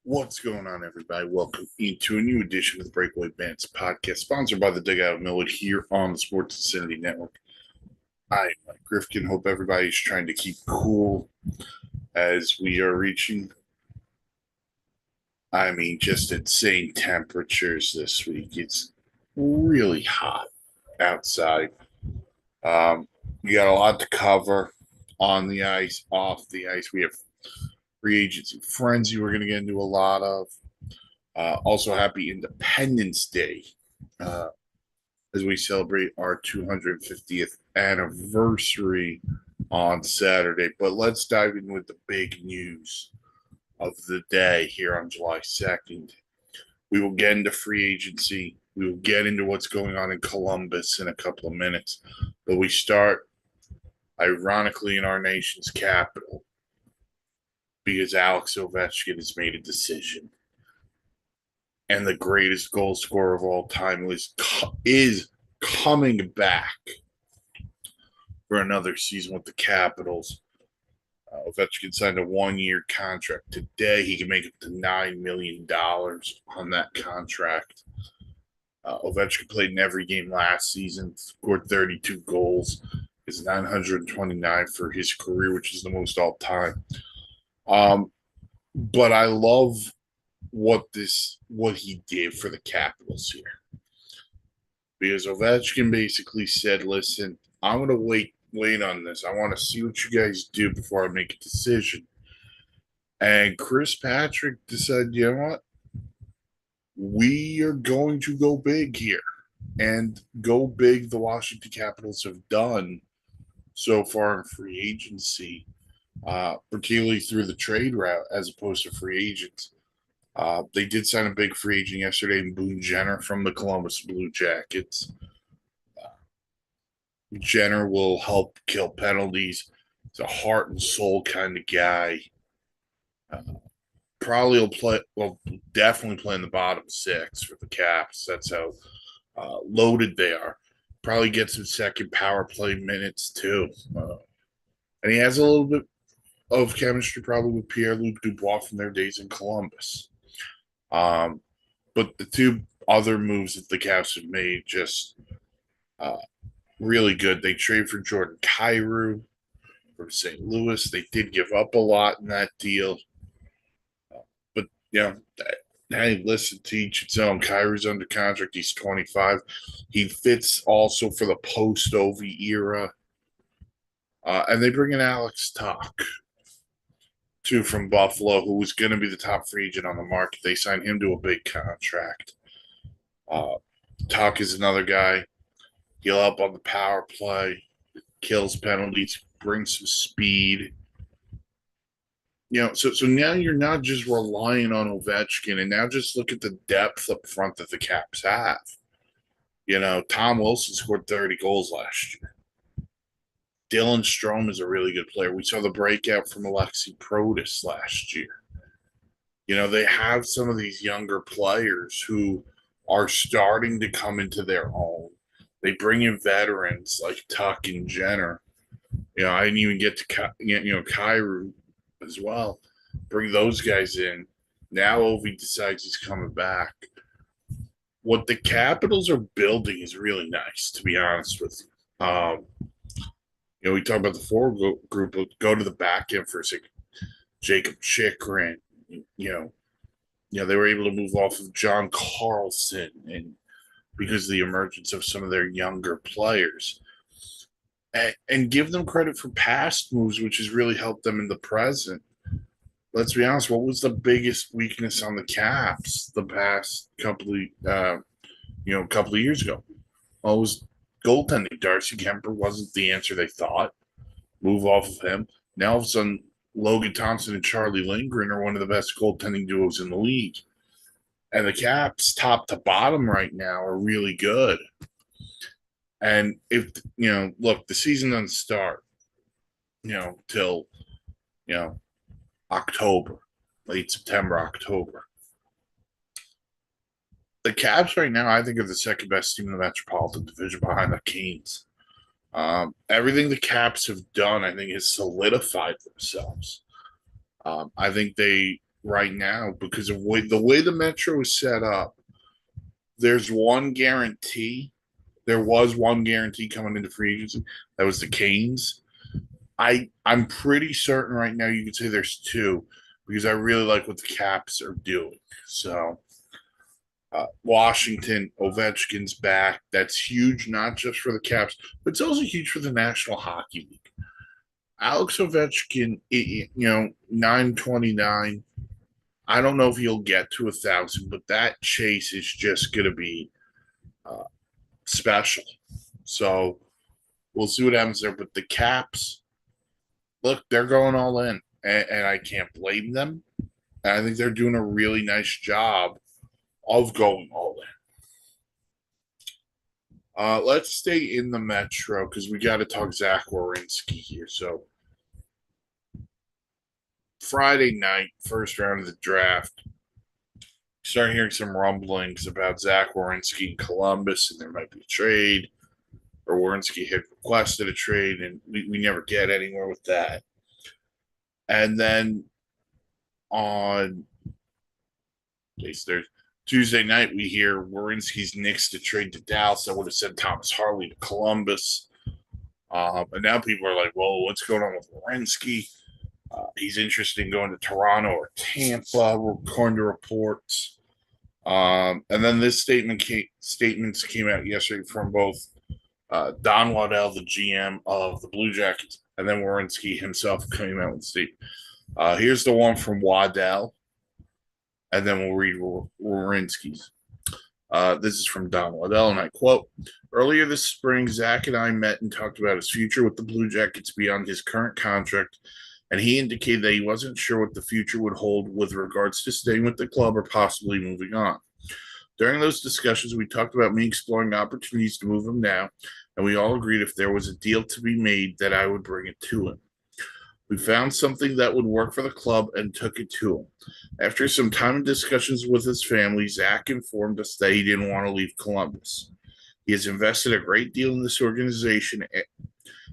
What's going on, everybody? Welcome into a new edition of the Breakaway Bandits podcast, sponsored by the Dugout of Millwood here on the Sports Vicinity Network. I am Mike Grifkin. Hope everybody's trying to keep cool as we are reaching, just insane temperatures this week. It's really hot outside. We got a lot to cover on the ice, off the ice. We have free agency frenzy we're going to get into a lot of. Also, happy Independence Day as we celebrate our 250th anniversary on Saturday. But let's dive in with the big news of the day here on July 2nd. We will get into free agency. We will get into what's going on in Columbus in a couple of minutes. But we start, ironically, in our nation's capital because Alex Ovechkin has made a decision. And the greatest goal scorer of all time is coming back for another season with the Capitals. Ovechkin signed a one-year contract today. He can make up to $9 million on that contract. Ovechkin played in every game last season, scored 32 goals, is 929 for his career, which is the most all time. But I love what he did for the Capitals here. Because Ovechkin basically said, listen, I'm going to wait on this. I want to see what you guys do before I make a decision. And Chris Patrick decided, you know what? We are going to go big here. And go big the Washington Capitals have done so far in free agency, particularly through the trade route as opposed to free agents. They did sign a big free agent yesterday in Boone Jenner from the Columbus Blue Jackets. Jenner will help kill penalties. He's a heart and soul kind of guy. Probably definitely play in the bottom six for the Caps. That's how loaded they are. Probably get some second power play minutes too. And he has a little bit of chemistry probably with Pierre-Luc Dubois from their days in Columbus. But the two other moves that the Caps have made just really good. They trade for Jordan Kyrou from St. Louis. They did give up a lot in that deal. But, hey, listen, to each its own. Kyrou's under contract. He's 25. He fits also for the post-OVI era. And they bring in Alex Tuch, too, from Buffalo, who was going to be the top free agent on the market. They signed him to a big contract. Tuch is another guy. He'll help on the power play, kills penalties, brings some speed. So now you're not just relying on Ovechkin, and now just look at the depth up front that the Caps have. Tom Wilson scored 30 goals last year. Dylan Strome is a really good player. We saw the breakout from Alexi Protas last year. They have some of these younger players who are starting to come into their own. They bring in veterans like Tuch and Jenner. I didn't even get to Kyrou as well. Bring those guys in. Now Ovi decides he's coming back. What the Capitals are building is really nice, to be honest with you. We talk about the forward group, but go to the back end for a second. Jacob Chikrin, they were able to move off of John Carlson and because of the emergence of some of their younger players. And give them credit for past moves, which has really helped them in the present. Let's be honest, what was the biggest weakness on the Caps the past couple of years ago? Well, it was goaltending. Darcy Kemper wasn't the answer they thought. Move off of him. Now all of a sudden, Logan Thompson and Charlie Lindgren are one of the best goaltending duos in the league. And the Caps, top to bottom right now, are really good. And if, look, the season doesn't start, till, October, late September, October. The Caps right now, I think, are the second best team in the Metropolitan Division behind the Canes. Everything the Caps have done, I think, has solidified themselves. I think they right now because of the way the Metro is set up. There's one guarantee. There was one guarantee coming into free agency. That was the Canes. I'm pretty certain right now you could say there's two because I really like what the Caps are doing. So Washington, Ovechkin's back. That's huge, not just for the Caps, but it's also huge for the National Hockey League. Alex Ovechkin, 929. I don't know if he'll get to 1,000, but that chase is just going to be uh, special. So we'll see what happens there. But the Caps, look, they're going all in, and I can't blame them. And I think they're doing a really nice job of going all in. Let's stay in the Metro because we got to talk Zach Werenski here. So Friday night, first round of the draft, started hearing some rumblings about Zach Werenski in Columbus, and there might be a trade, or Werenski had requested a trade, and we never get anywhere with that. And then on Tuesday night, we hear Werenski's Knicks to trade to Dallas. I would have said Thomas Harley to Columbus. And now people are like, well, what's going on with Werenski? He's interested in going to Toronto or Tampa, according to reports. And then this statements came out yesterday from both Don Waddell, the GM of the Blue Jackets, and then Werenski himself came out with a statement. Here's the one from Waddell, and then we'll read Werenski's. This is from Don Waddell, and I quote, earlier this spring, Zach and I met and talked about his future with the Blue Jackets beyond his current contract, and he indicated that he wasn't sure what the future would hold with regards to staying with the club or possibly moving on. During those discussions, we talked about me exploring opportunities to move him now, and we all agreed if there was a deal to be made that I would bring it to him. We found something that would work for the club and took it to him. After some time and discussions with his family, Zach informed us that he didn't want to leave Columbus. He has invested a great deal in this organization,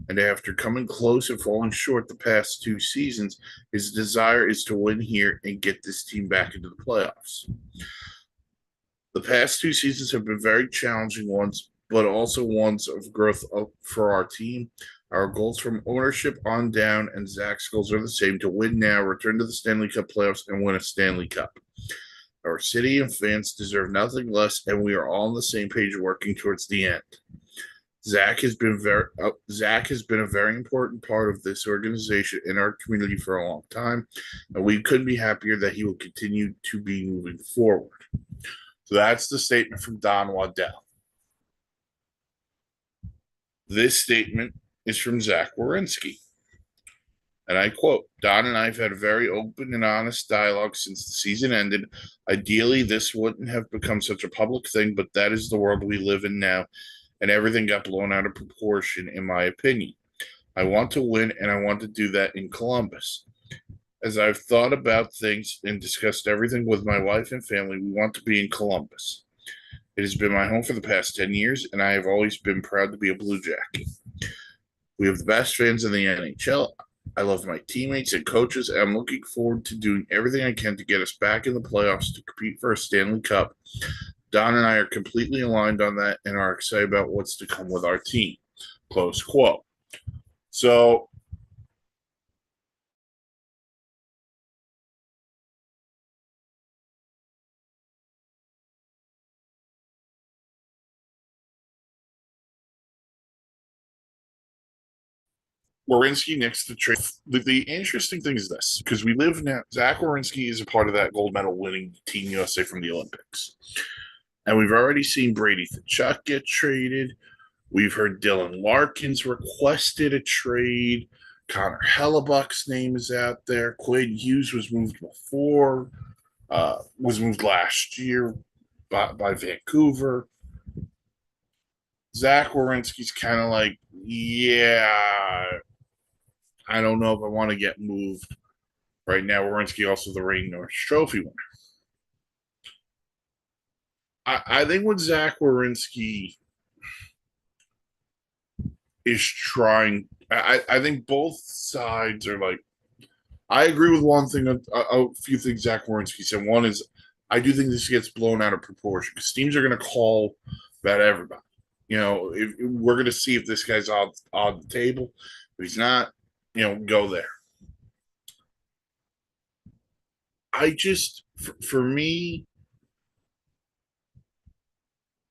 and after coming close and falling short the past 2 seasons, his desire is to win here and get this team back into the playoffs. The past 2 seasons have been very challenging ones, but also ones of growth for our team. Our goals from ownership on down and Zach's goals are the same: to win now, return to the Stanley Cup playoffs, and win a Stanley Cup. Our city and fans deserve nothing less, and we are all on the same page working towards the end. Zach has been a very important part of this organization in our community for a long time, and we couldn't be happier that he will continue to be moving forward. So that's the statement from Don Waddell. This statement is from Zach Werenski. And I quote, Don and I have had a very open and honest dialogue since the season ended. Ideally, this wouldn't have become such a public thing, but that is the world we live in now, and everything got blown out of proportion, in my opinion. I want to win, and I want to do that in Columbus. As I've thought about things and discussed everything with my wife and family, we want to be in Columbus. It has been my home for the past 10 years, and I have always been proud to be a Blue Jacket. We have the best fans in the NHL. I love my teammates and coaches, and I'm looking forward to doing everything I can to get us back in the playoffs to compete for a Stanley Cup. Don and I are completely aligned on that and are excited about what's to come with our team. Close quote. So Werenski next to trade. The interesting thing is this, because we live now, Zach Werenski is a part of that gold medal winning Team USA from the Olympics. And we've already seen Brady Tkachuk get traded. We've heard Dylan Larkins requested a trade. Connor Hellebuck's name is out there. Quinn Hughes was moved before, was moved last year by Vancouver. Zach Werenski's kind of like, yeah, I don't know if I want to get moved right now. Werenski also the Reigning Norris Trophy winner. I think what Zach Werenski is trying, I think both sides are like, I agree with one thing. A few things Zach Wierenski said. One is I do think this gets blown out of proportion because teams are going to call about everybody. If we're going to see if this guy's on the table. If he's not, go there. For me,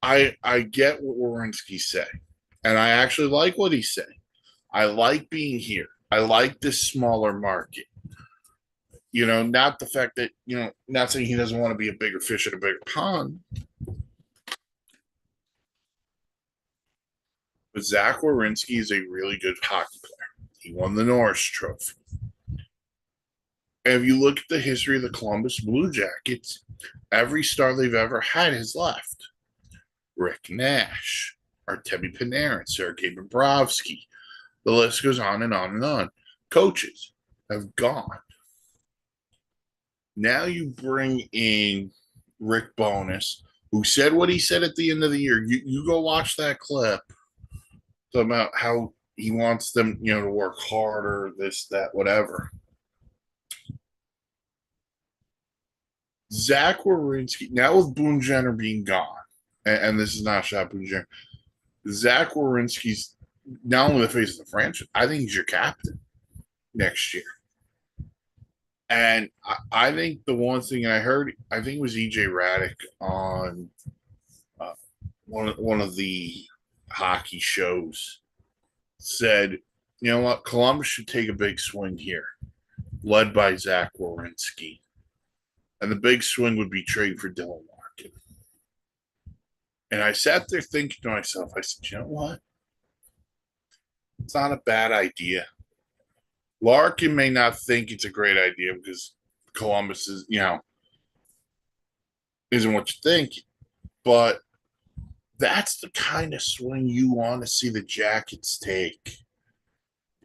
I get what Werenski's saying, and I actually like what he's saying. I like being here. I like this smaller market. Not the fact that, not saying he doesn't want to be a bigger fish in a bigger pond, but Zach Werenski is a really good hockey player. He won the Norris Trophy. And if you look at the history of the Columbus Blue Jackets, every star they've ever had has left. Rick Nash, Artemi Panarin, Sergei Bobrovsky. The list goes on and on and on. Coaches have gone. Now you bring in Rick Bowness, who said what he said at the end of the year. You go watch that clip about how he wants them, to work harder, this, that, whatever. Zach Werenski, now with Boone Jenner being gone, and this is not a shot Boone Jenner, Zach Werenski's not only the face of the franchise, I think he's your captain next year. And I think the one thing I heard, I think it was EJ Radick on one of the hockey shows, said, you know what, Columbus should take a big swing here, led by Zach Werenski. And the big swing would be trade for Dylan Larkin. And I sat there thinking to myself, I said, you know what? It's not a bad idea. Larkin may not think it's a great idea because Columbus is, isn't what you think. But that's the kind of swing you want to see the Jackets take.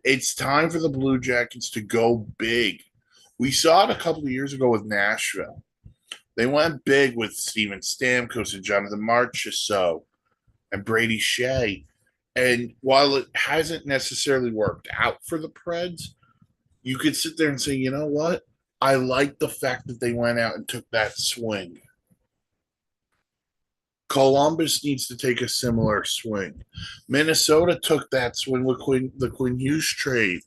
It's time for the Blue Jackets to go big. We saw it a couple of years ago with Nashville. They went big with Steven Stamkos and Jonathan Marchessault and Brady Shea. And while it hasn't necessarily worked out for the Preds, you could sit there and say, you know what? I like the fact that they went out and took that swing. Columbus needs to take a similar swing. Minnesota took that swing with the Quinn Hughes trade.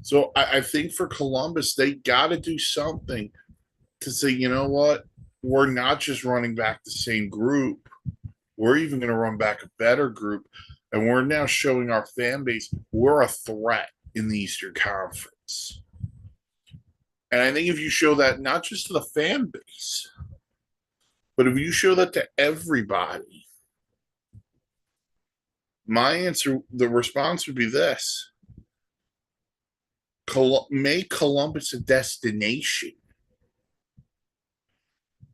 So I think for Columbus, they got to do something to say, you know what? We're not just running back the same group. We're even going to run back a better group. And we're now showing our fan base we're a threat in the Eastern Conference. And I think if you show that not just to the fan base, but if you show that to everybody, my answer, the response would be this. Make Columbus a destination.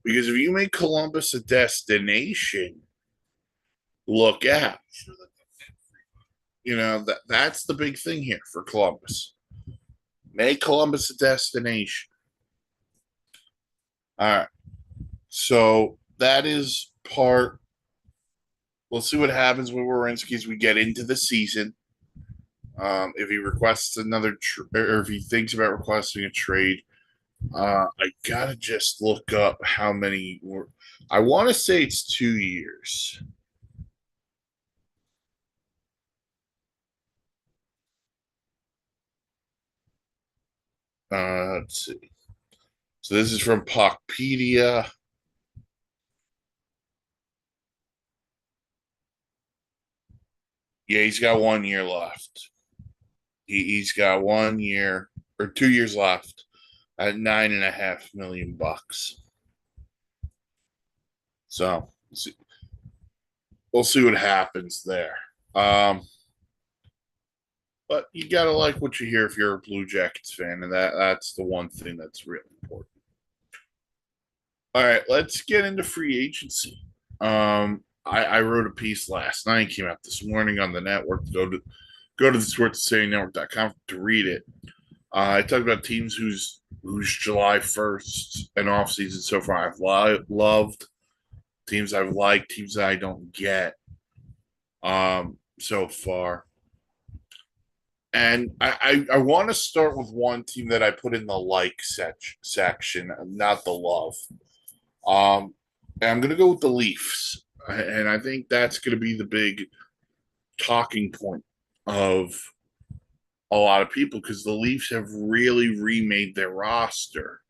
Because if you make Columbus a destination, look out. That's the big thing here for Columbus. Make Columbus a destination. All right. So that is part. We'll see what happens with Werenski as we get into the season. If he requests another, or if he thinks about requesting a trade, I gotta just look up how many were. I want to say it's 2 years. Let's see. So this is from Puckpedia. Yeah, he's got 1 year left. He's got 1 year or 2 years left at $9.5 million. So we'll see what happens there. But you gotta like what you hear if you're a Blue Jackets fan, and that's the one thing that's really important. All right, let's get into free agency. I wrote a piece last night, came out this morning on the network. Go to the sportscitynetwork.com to read it. I talked about teams whose July 1st and off season so far I've loved, teams I've liked, teams that I don't get so far. And I want to start with one team that I put in the section, not the love. Um, and I'm going to go with the Leafs. And I think that's going to be the big talking point of a lot of people because the Leafs have really remade their roster.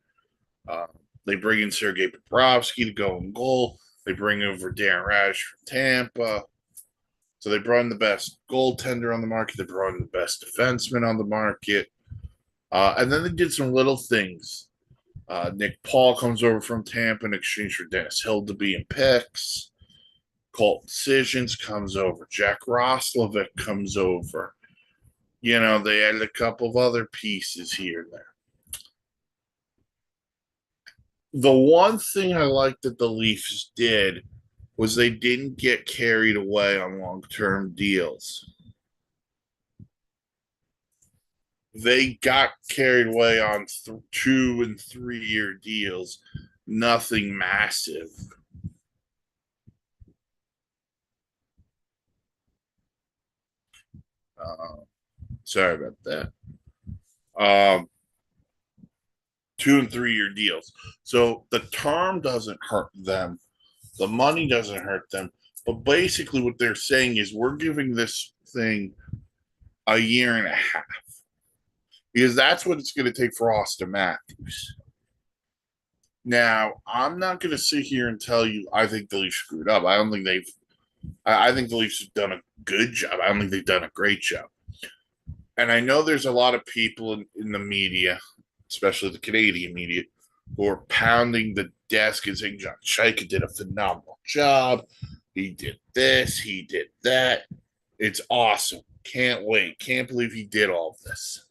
Uh, they bring in Sergei Bobrovsky to go in goal. They bring over Darren Raddysh from Tampa. So they brought in the best goaltender on the market. They brought in the best defenseman on the market. And then they did some little things. Nick Paul comes over from Tampa in exchange for Dennis Hildeby and picks. Colt Decisions comes over. Jack Roslovic comes over. You know, they added a couple of other pieces here and there. The one thing I liked that the Leafs did was they didn't get carried away on long-term deals. They got carried away on 2 and 3 year deals, nothing massive. Uh, Sorry about that. 2 and 3 year deals. So the term doesn't hurt them, the money doesn't hurt them. But basically, what they're saying is we're giving this thing a year and a half because that's what it's going to take for Austin Matthews. Now, I'm not going to sit here and tell you I think the Leafs screwed up. I don't think they've. I think the Leafs have done a good job. I don't think they've done a great job. And I know there's a lot of people in the media, especially the Canadian media, who are pounding the desk and saying John Shaika did a phenomenal job. He did this, he did that. It's awesome. Can't wait. Can't believe he did all of this.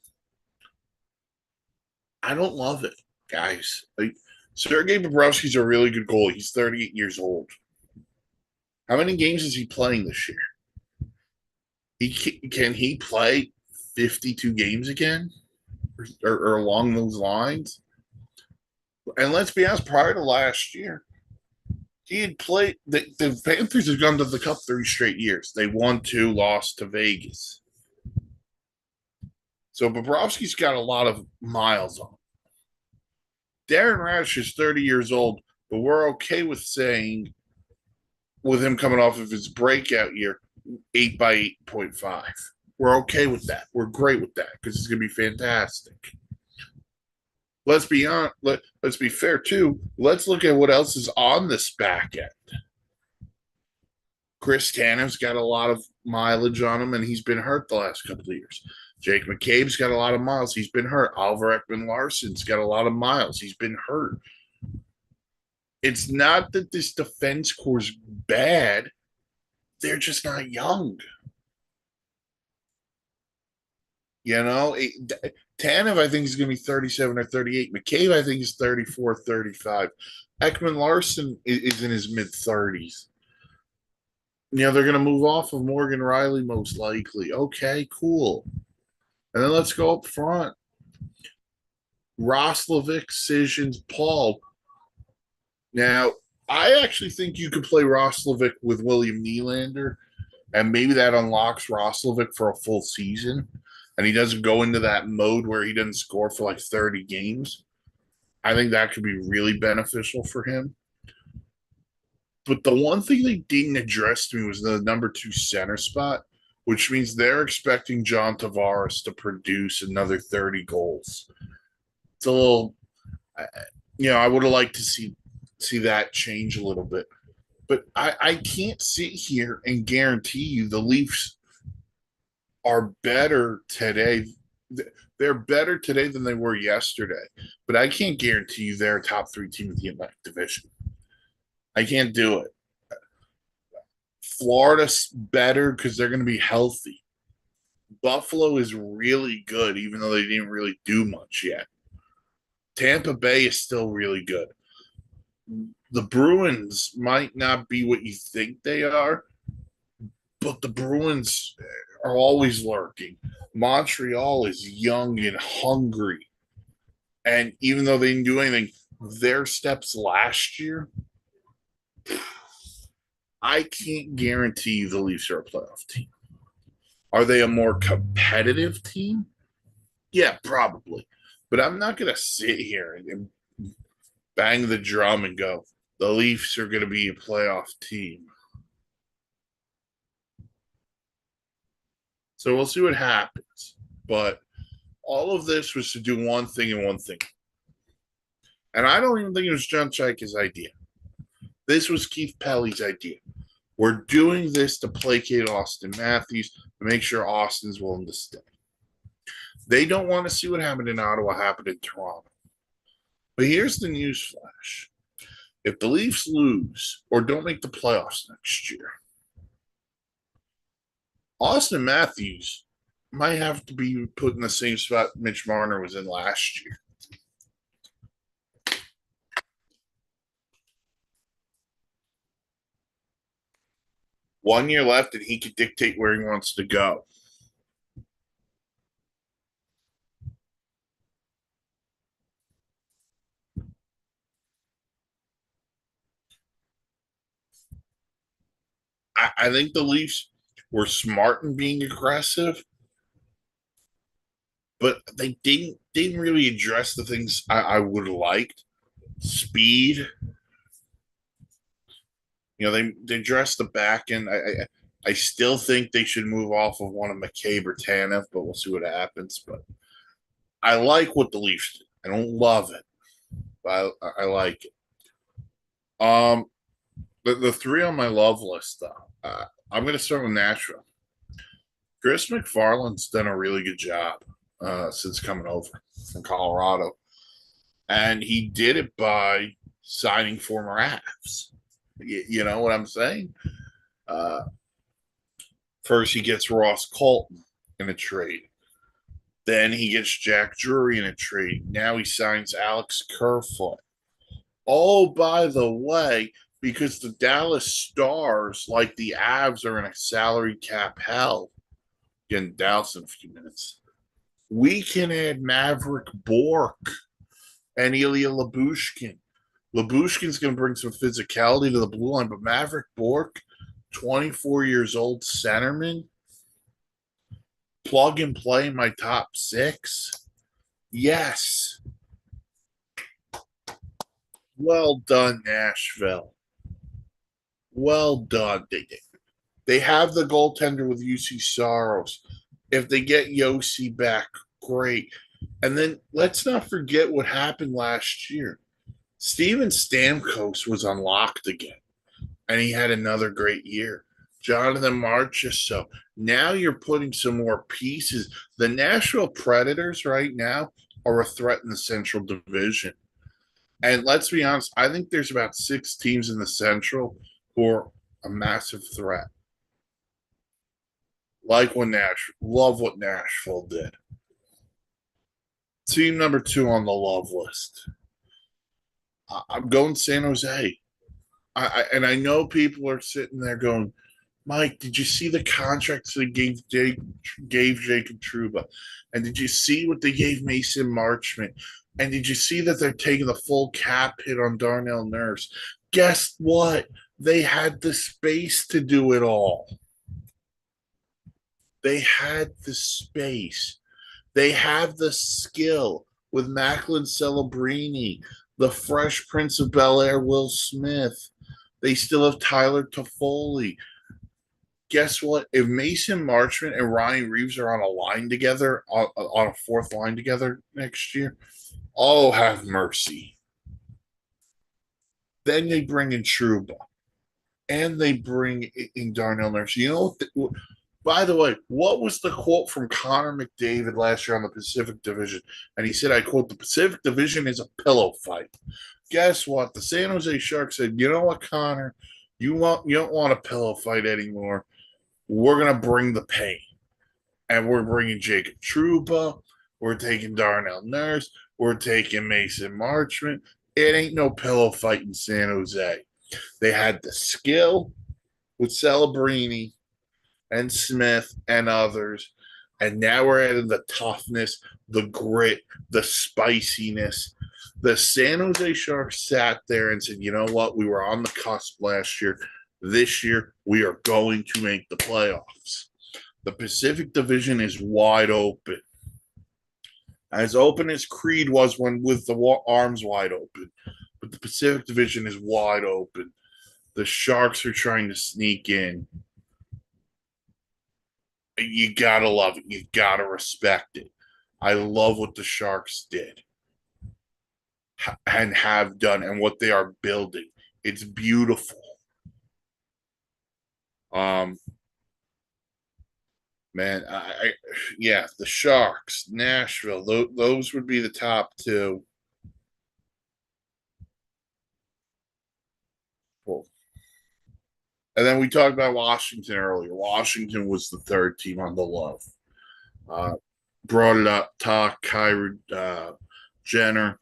I don't love it, guys. Like Sergei Bobrovsky's a really good goalie. He's 38 years old. How many games is he playing this year? Can he play 52 games again, or along those lines? And let's be honest, prior to last year, he had played. The Panthers have gone to the Cup 3 straight years. They won 2, lost to Vegas. So Bobrovsky's got a lot of miles on him. Darren Raddysh is 30 years old, but we're okay with saying, with him coming off of his breakout year, 8 by 8.5. We're okay with that. We're great with that because it's going to be fantastic. Let's be on. Let's be fair too. Let's look at what else is on this back end. Chris Tanev's got a lot of mileage on him, and he's been hurt the last couple of years. Jake McCabe's got a lot of miles. He's been hurt. Oliver Ekman-Larsson's got a lot of miles. He's been hurt. It's not that this defense core is bad. They're just not young. You know, Tanev, I think, is going to be 37 or 38. McCabe, I think, is 34, 35. Ekman-Larsson is in his mid 30s. You know, they're going to move off of Morgan Riley most likely. Okay, cool. And then let's go up front. Roslovic, Decisions, Paul. Now, I actually think you could play Roslovic with William Nylander, and maybe that unlocks Roslovic for a full season, and he doesn't go into that mode where he doesn't score for like 30 games. I think that could be really beneficial for him. But the one thing they didn't address to me was the number 2 center spot, which means they're expecting John Tavares to produce another 30 goals. It's a little, I would have liked to see that change a little bit. But I can't sit here and guarantee you the Leafs are better today. They're better today than they were yesterday. But I can't guarantee you they're a top 3 team in the Atlantic Division. I can't do it. Florida's better because they're going to be healthy. Buffalo is really good, even though they didn't really do much yet. Tampa Bay is still really good. The Bruins might not be what you think they are, but the Bruins are always lurking. Montreal is young and hungry. And even though they didn't do anything, their steps last year, I can't guarantee the Leafs are a playoff team. Are they a more competitive team? Yeah, probably. But I'm not going to sit here and bang the drum and go, the Leafs are going to be a playoff team. So we'll see what happens. But all of this was to do one thing and one thing. And I don't even think it was John Chaika's idea. This was Keith Pelly's idea. We're doing this to placate Auston Matthews to make sure Austin's willing to stay. They don't want to see what happened in Ottawa happen in Toronto. But here's the news flash. If the Leafs lose or don't make the playoffs next year, Auston Matthews might have to be put in the same spot Mitch Marner was in last year. One year left, and he could dictate where he wants to go. I think the Leafs were smart in being aggressive, but they didn't really address the things I would have liked. Speed. They addressed the back end. I still think they should move off of one of McCabe or Tanev, but we'll see what happens. But I like what the Leafs did. I don't love it, but I like it. The three on my love list, though. I'm going to start with Nashville. Chris McFarland's done a really good job since coming over from Colorado. And he did it by signing former Avs. You know what I'm saying? First, he gets Ross Colton in a trade. Then he gets Jack Drury in a trade. Now he signs Alex Kerfoot. Oh, by the way, because the Dallas Stars, like the Avs, are in a salary cap hell. Getting Dallas in a few minutes. We can add Maverick Bourque and Ilya Lyubushkin. Lyubushkin's going to bring some physicality to the blue line, but Maverick Bourque, 24 years old centerman, plug and play in my top six. Yes. Well done, Nashville. Well done. They have the goaltender with UC Saros. If they get Yossi back, great. And then let's not forget what happened last year. Steven Stamkos was unlocked again, and he had another great year. Jonathan Marchessault. Now you're putting some more pieces. The Nashville Predators right now are a threat in the Central Division. And let's be honest, I think there's about 6 teams in the Central who are a massive threat. Love what Nashville did. Team number 2 on the love list. I'm going San Jose. I know people are sitting there going, Mike, did you see the contracts they gave Jacob Trouba? And did you see what they gave Mason Marchment? And did you see that they're taking the full cap hit on Darnell Nurse? Guess what? They had the space to do it all. They had the space. They have the skill with Macklin Celebrini, the Fresh Prince of Bel-Air, Will Smith. They still have Tyler Toffoli. Guess what? If Mason Marchment and Ryan Reeves are on a line together, on a fourth line together next year, oh, have mercy. Then they bring in Trouba. And they bring in Darnell Nurse. You know, by the way, what was the quote from Connor McDavid last year on the Pacific Division? And he said, I quote, the Pacific Division is a pillow fight. Guess what? The San Jose Sharks said, you know what, Connor? You don't want a pillow fight anymore. We're going to bring the pain. And we're bringing Jacob Trouba. We're taking Darnell Nurse. We're taking Mason Marchment. It ain't no pillow fight in San Jose. They had the skill with Celebrini and Smith and others. And now we're adding the toughness, the grit, the spiciness. The San Jose Sharks sat there and said, you know what? We were on the cusp last year. This year, we are going to make the playoffs. The Pacific Division is wide open. As open as Creed was when with the arms wide open. But the Pacific Division is wide open. The Sharks are trying to sneak in. You gotta love it. You gotta respect it. I love what the Sharks did and have done and what they are building. It's beautiful. Um, man, yeah, the Sharks, Nashville, those would be the top two. Cool. And then we talked about Washington earlier. Washington was the third team on the love. Uh, brought it up, talk, Kyrie Jenner.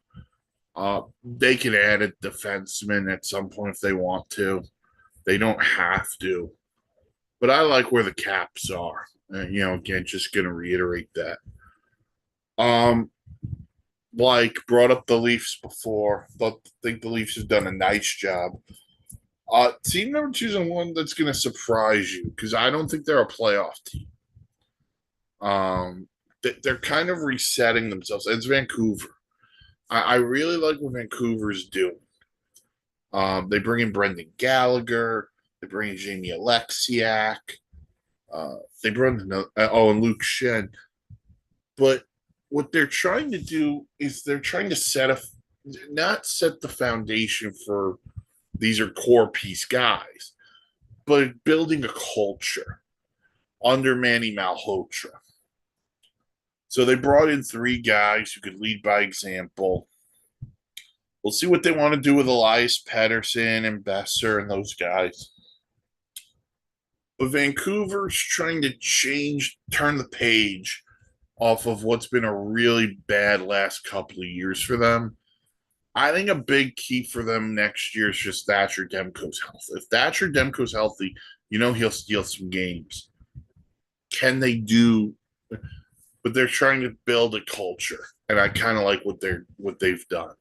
They can add a defenseman at some point if they want to. They don't have to. But I like where the Caps are. Again, just going to reiterate that. Like brought up the Leafs before. Think the Leafs have done a nice job. Team number two is one that's going to surprise you because I don't think they're a playoff team. They're kind of resetting themselves. It's Vancouver. I really like what Vancouver's doing. They bring in Brendan Gallagher. They bring in Jamie Alexiak. They bring in and Luke Shen. But what they're trying to do is they're trying to not set the foundation for these are core piece guys, but building a culture under Manny Malhotra. So they brought in three guys who could lead by example. We'll see what they want to do with Elias Pettersson and Besser and those guys. But Vancouver's trying to turn the page off of what's been a really bad last couple of years for them. I think a big key for them next year is just Thatcher Demko's health. If Thatcher Demko's healthy, he'll steal some games. Can they do? But they're trying to build a culture, and I kind of like what they've done.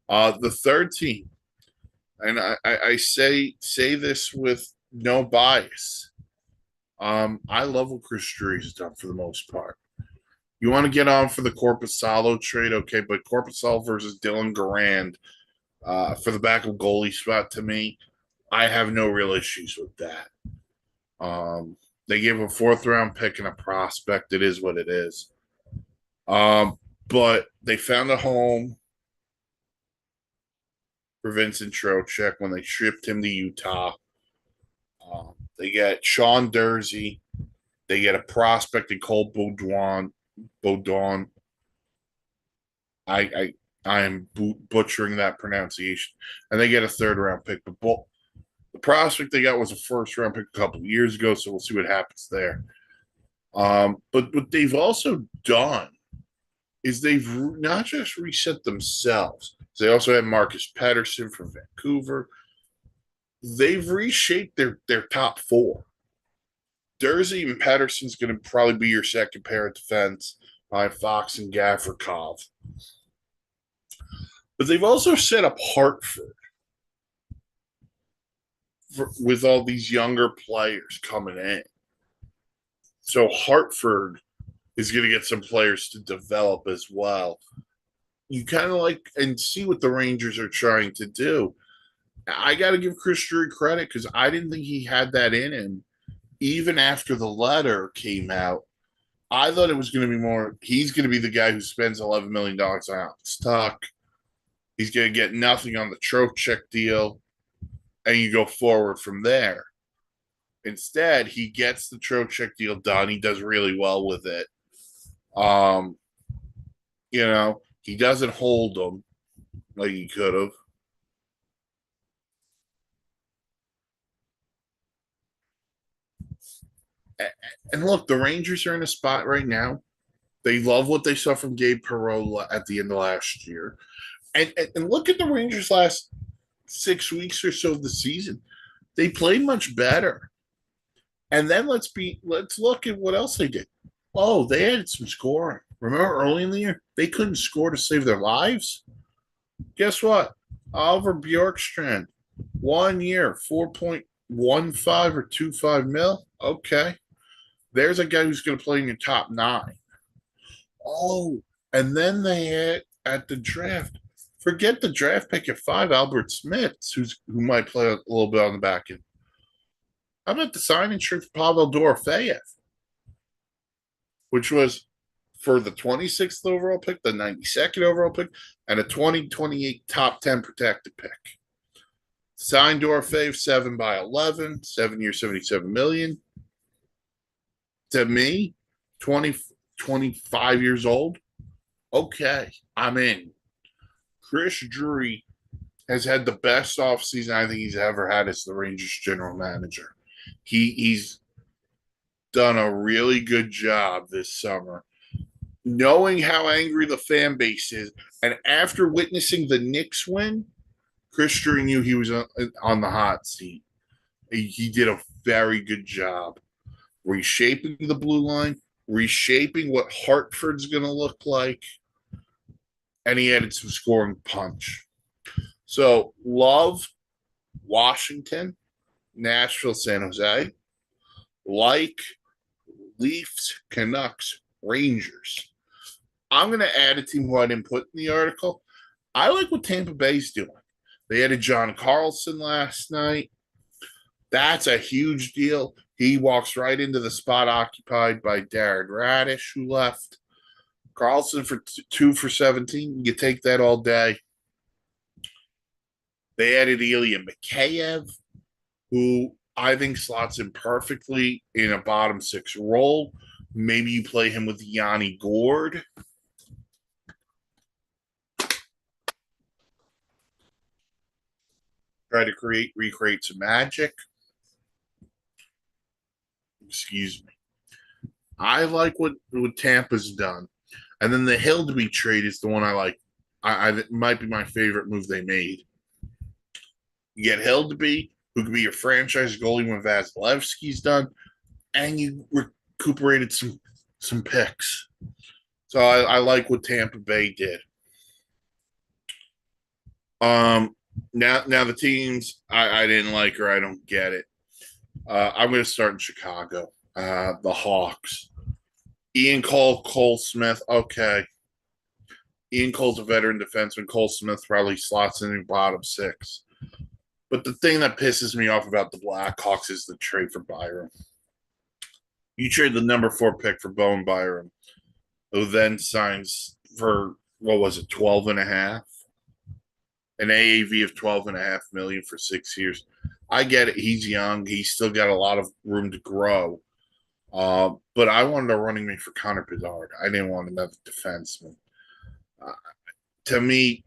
The third team, and I say this with no bias. I love what Chris Drury has done for the most part. You want to get on for the Korpisalo trade, okay, but Korpisalo versus Dylan Garand for the backup goalie spot, to me, I have no real issues with that. They gave a 4th-round pick and a prospect. It is what it is. But they found a home for Vincent Trocheck when they shipped him to Utah. They get Sean Dursey. They get a prospect in Cole Baudon. I am butchering that pronunciation. And they get a 3rd-round pick. But the prospect they got was a 1st-round pick a couple of years ago, so we'll see what happens there. But what they've also done is they've not just reset themselves. They also have Marcus Pettersson from Vancouver. They've reshaped their top 4. Dursey and Pettersson's going to probably be your second pair of defense behind Fox and Gavrikov. But they've also set up Hartford with all these younger players coming in. So Hartford is going to get some players to develop as well. You kind of like and see what the Rangers are trying to do. I got to give Chris Drury credit because I didn't think he had that in him. Even after the letter came out, I thought it was going to be more. He's going to be the guy who spends $11 million on Alex Tuch. He's going to get nothing on the Trocheck deal, and you go forward from there. Instead, he gets the Trocheck deal done. He does really well with it. He doesn't hold them like he could have. And look, the Rangers are in a spot right now. They love what they saw from Gabe Perreault at the end of last year. And look at the Rangers last 6 weeks or so of the season. They played much better. And then let's look at what else they did. Oh, they added some scoring. Remember early in the year, they couldn't score to save their lives? Guess what? Oliver Bjorkstrand, 1 year, 4.15 or 25 mil. Okay. There's a guy who's going to play in your top nine. Oh, and then they had at the draft. Forget the draft pick at 5, Albert Smith, who might play a little bit on the back end. How about the signing shirt for Pavel Dorofeyev, which was for the 26th overall pick, the 92nd overall pick, and a 2028 top 10 protected pick. Signed Dorofeyev 7/11, 7 years, 77 million. To me, 20, 25 years old. Okay, I'm in. Chris Drury has had the best offseason I think he's ever had as the Rangers general manager. He's done a really good job this summer. Knowing how angry the fan base is, and after witnessing the Knicks win, Chris Drury knew he was on the hot seat. He did a very good job reshaping the blue line, reshaping what Hartford's going to look like, and he added some scoring punch. So, love Washington, Nashville, San Jose, like Leafs, Canucks, Rangers. I'm going to add a team who I didn't put in the article. I like what Tampa Bay's doing. They added John Carlson last night. That's a huge deal. He walks right into the spot occupied by Darren Radish, who left. Carlson for 2 for 17. You take that all day. They added Ilya Mikheyev, who I think slots in perfectly in a bottom 6 role. Maybe you play him with Yanni Gourde. Try to recreate some magic. Excuse me. I like what Tampa's done. And then the Hildeby trade is the one I like. It might be my favorite move they made. You get Hildeby, who could be your franchise goalie when Vasilevsky's done, and you recuperated some picks. So I like what Tampa Bay did. Now the teams I didn't like or I don't get it. I'm going to start in Chicago. The Hawks. Ian Cole Smith. Okay. Ian Cole's a veteran defenseman. Cole Smith probably slots in the bottom 6. But the thing that pisses me off about the Blackhawks is the trade for Byram. You trade the number 4 pick for Bowen Byram, who then signs for, what was it, 12 and a half? An AAV of 12 and a half million for 6 years. I get it. He's young. He's still got a lot of room to grow. But I wanted a running mate for Connor Bedard. I didn't want another defenseman. To me,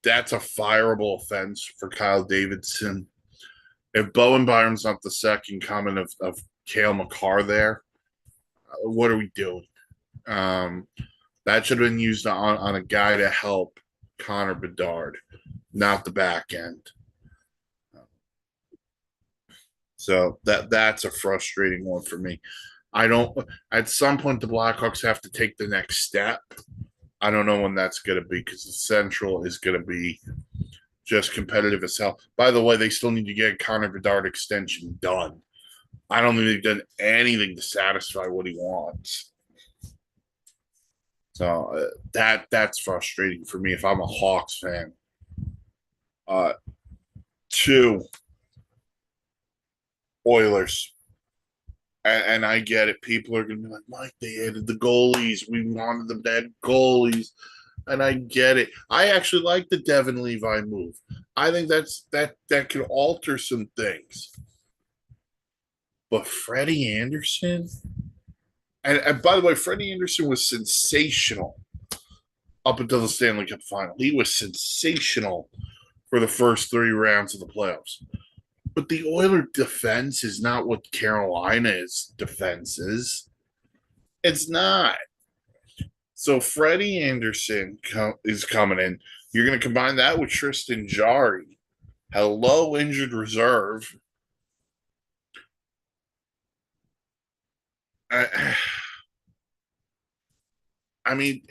that's a fireable offense for Kyle Davidson. If Bowen Byram's not the second coming of Cale Makar there, what are we doing? That should have been used on a guy to help Connor Bedard, not the back end. So that's a frustrating one for me. At some point the Blackhawks have to take the next step. I don't know when that's going to be because the Central is going to be just competitive as hell. By the way, they still need to get Connor Bedard extension done. I don't think they've done anything to satisfy what he wants. So that's frustrating for me if I'm a Hawks fan. 2, Oilers. And I get it. People are going to be like, Mike, they added the goalies. We wanted them to add goalies. And I get it. I actually like the Devin Levi move. I think that could alter some things. But Freddie Anderson, and by the way, Freddie Anderson was sensational up until the Stanley Cup final. He was sensational for the first 3 rounds of the playoffs. But the Oiler defense is not what Carolina's defense is. It's not. So Freddie Anderson is coming in. You're going to combine that with Tristan Jarry. Hello, injured reserve. I mean,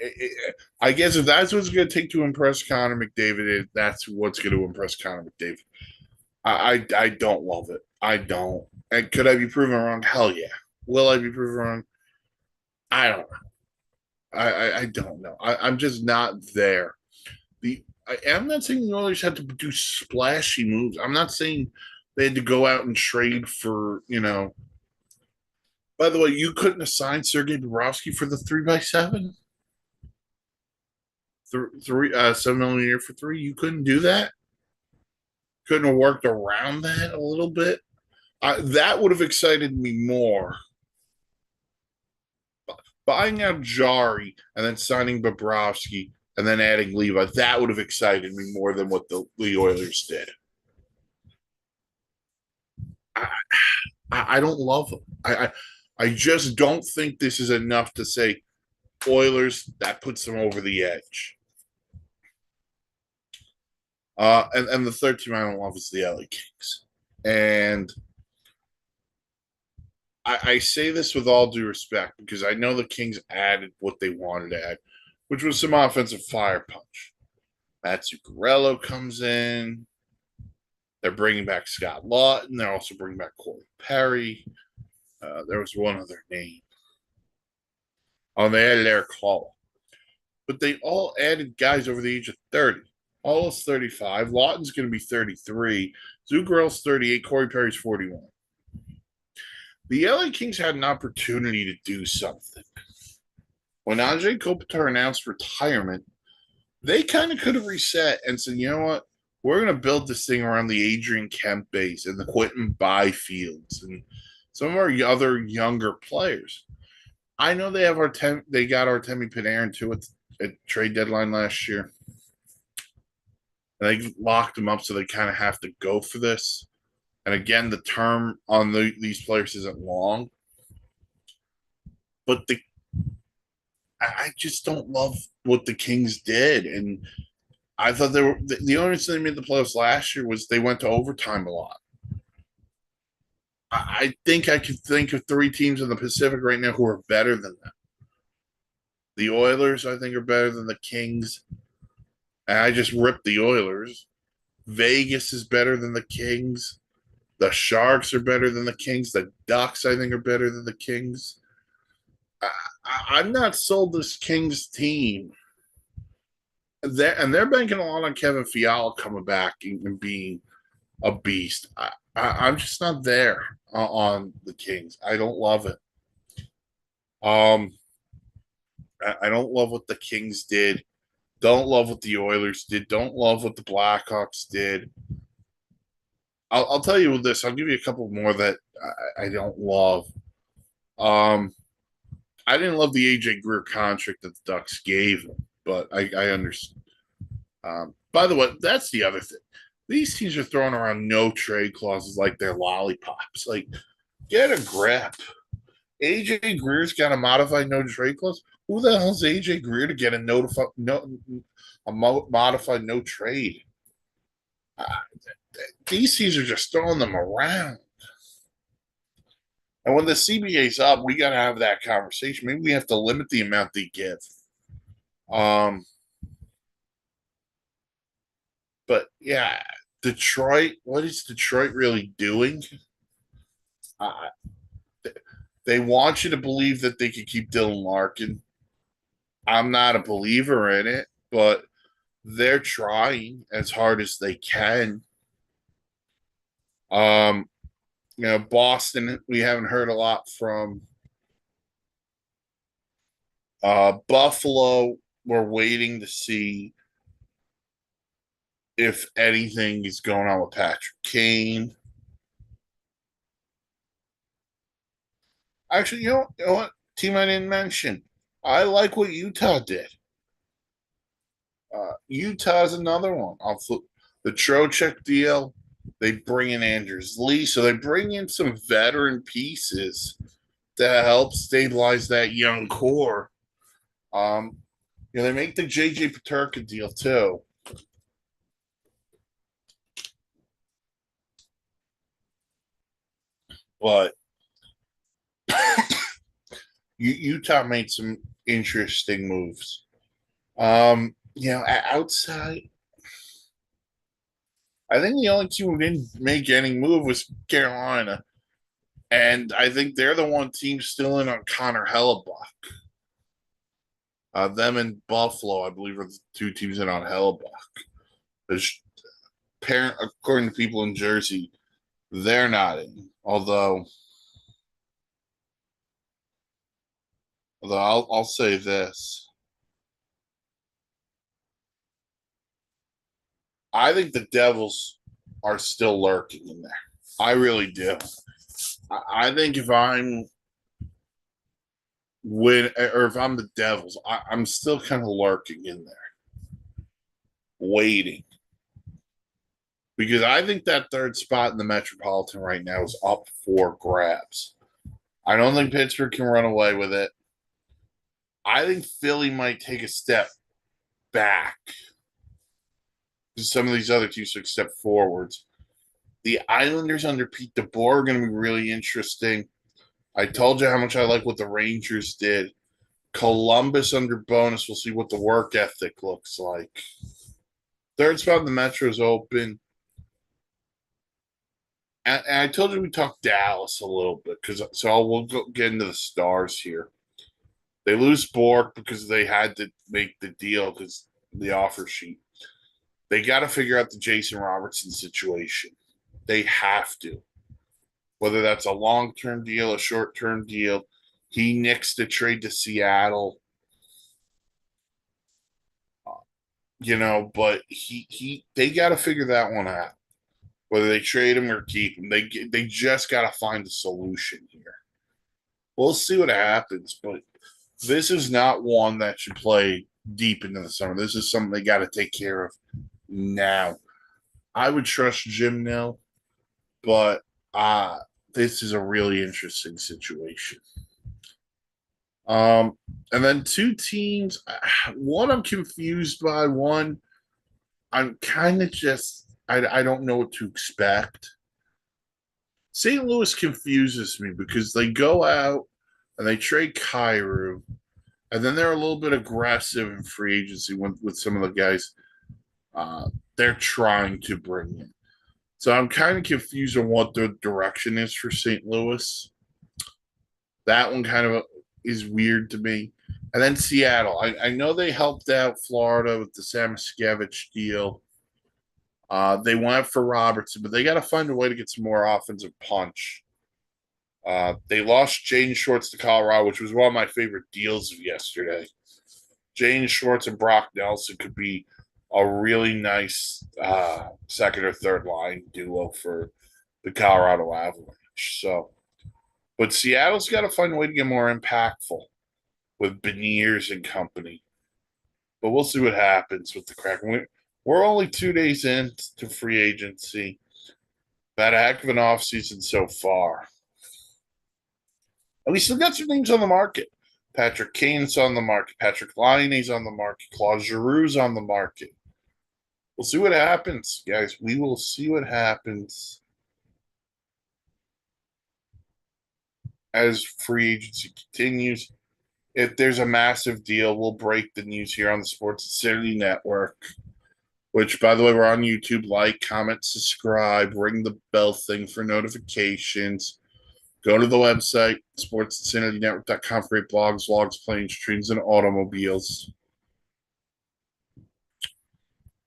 I guess if that's what's going to take to impress Connor McDavid, that's what's going to impress Connor McDavid. I don't love it. I don't. And could I be proven wrong? Hell yeah. Will I be proven wrong? I don't know. I don't know. I'm just not there. I'm not saying the Oilers had to do splashy moves. I'm not saying they had to go out and trade for, you know. By the way, you couldn't assign Sergei Bobrovsky for the 3x7, three 7 million a year for three. You couldn't do that. Couldn't have worked around that a little bit. That would have excited me more. Buying out Jari and then signing Bobrovsky and then adding Levi, that would have excited me more than what the Oilers did. I, I don't love them. I just don't think this is enough to say Oilers, that puts them over the edge. And the third team I don't love is the LA Kings. And I say this with all due respect because I know the Kings added what they wanted to add, which was some offensive fire punch. Matt Zuccarello comes in. They're bringing back Scott Lawton. They're also bringing back Corey Perry. There was one other name. Oh, they added Eric Hall. But they all added guys over the age of 30. All is 35. Lawton's going to be 33. Zuccarello's 38. Corey Perry's 41. The LA Kings had an opportunity to do something. When Andre Kopitar announced retirement, they kind of could have reset and said, you know what? We're going to build this thing around the Adrian Kemp base and the Quentin Byfields and some of our other younger players. I know they have they got Artemi Panarin too at trade deadline last year. And they locked them up, so they kind of have to go for this. And again, the term on these players isn't long. But I just don't love what the Kings did. And I thought they were the only reason they made the playoffs last year was they went to overtime a lot. I think I could think of three teams in the Pacific right now who are better than them. The Oilers, I think, are better than the Kings. And I just ripped the Oilers. Vegas is better than the Kings. The Sharks are better than the Kings. The Ducks, I think, are better than the Kings. I'm not sold this Kings team. They're banking a lot on Kevin Fiala coming back and being a beast. I'm just not there on the Kings. I don't love it. I don't love what the Kings did. Don't love what the Oilers did. Don't love what the Blackhawks did. I'll tell you this. I'll give you a couple more that I don't love. I didn't love the AJ Greer contract that the Ducks gave him, but I understand. By the way, that's the other thing. These teams are throwing around no trade clauses like they're lollipops. Like, get a grip. AJ Greer's got a modified no trade clause. Who the hell's AJ Greer to get a modified no trade? These teams are just throwing them around. And when the CBA's up, we got to have that conversation. Maybe we have to limit the amount they give. But yeah, Detroit. What is Detroit really doing? They want you to believe that they could keep Dylan Larkin. I'm not a believer in it, but they're trying as hard as they can. Boston, we haven't heard a lot from. Buffalo, we're waiting to see if anything is going on with Patrick Kane. Actually, you know what? Team I didn't mention. I like what Utah did. Utah's another one. The Trocheck deal, they bring in Andrews Lee. So they bring in some veteran pieces to help stabilize that young core. They make the JJ Peterka deal too. But Utah made some interesting moves. Outside, I think the only team who didn't make any move was Carolina. And I think they're the one team still in on Connor Hellebuck. Them and Buffalo, I believe, are the two teams in on Hellebuck. There's according to people in Jersey, they're not in. Although I'll say this. I think the Devils are still lurking in there. I really do. I think if I'm if I'm the Devils, I'm still kind of lurking in there, waiting. Because I think that third spot in the Metropolitan right now is up for grabs. I don't think Pittsburgh can run away with it. I think Philly might take a step back. Some of these other teams took step forwards. The Islanders under Pete DeBoer are going to be really interesting. I told you how much I like what the Rangers did. Columbus under Bonus, we'll see what the work ethic looks like. Third spot in the Metro is open. And I told you we talked Dallas a little bit, we'll get into the stars here. They lose Bork because they had to make the deal because the offer sheet. They got to figure out the Jason Robertson situation. They have to. Whether that's a long-term deal, a short-term deal. He nixed a trade to Seattle. But they got to figure that one out. Whether they trade him or keep him, they just got to find a solution here. We'll see what happens, but this is not one that should play deep into the summer. This is something they got to take care of now. I would trust Jim Nill, but this is a really interesting situation. And then two teams, one I'm confused by, one I'm kind of I don't know what to expect. St. Louis confuses me because they go out and they trade Kyrou, and then they're a little bit aggressive in free agency with some of the guys they're trying to bring in. So I'm kind of confused on what the direction is for St. Louis. That one kind of is weird to me. And then Seattle. I know they helped out Florida with the Samoskevich deal. They went for Robertson, but they got to find a way to get some more offensive punch. They lost Jaden Schwartz to Colorado, which was one of my favorite deals of yesterday. Jaden Schwartz and Brock Nelson could be a really nice second or third line duo for the Colorado Avalanche. But Seattle's got to find a way to get more impactful with Beniers and company. But we'll see what happens with the Kraken. We're only 2 days into free agency. Had a heck of an offseason so far. And we still got some names on the market. Patrick Kane's on the market. Patrick Laine's on the market. Claude Giroux's on the market. We'll see what happens, guys. We will see what happens as free agency continues. If there's a massive deal, we'll break the news here on the Sports Insanity Network, which, by the way, we're on YouTube. Like, comment, subscribe, ring the bell thing for notifications. Go to the website, sportsinsanitynetwork.com, for great blogs, vlogs, planes, trains, and automobiles.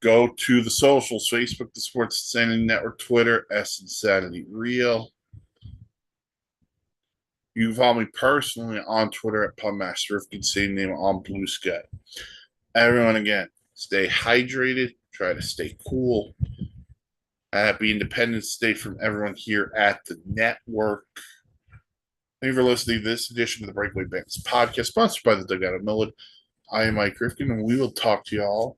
Go to the socials, Facebook, the Sports Insanity Network, Twitter, Insanity Real. You can follow me personally on Twitter at Pubmaster, if you can same name on Blue Sky. Everyone, again, stay hydrated, try to stay cool. Happy Independence Day from everyone here at the network. Thank you for listening to this edition of the Breakaway Bandits podcast, sponsored by the Dugout of Millwood. I am Mike Rifkin, and we will talk to you all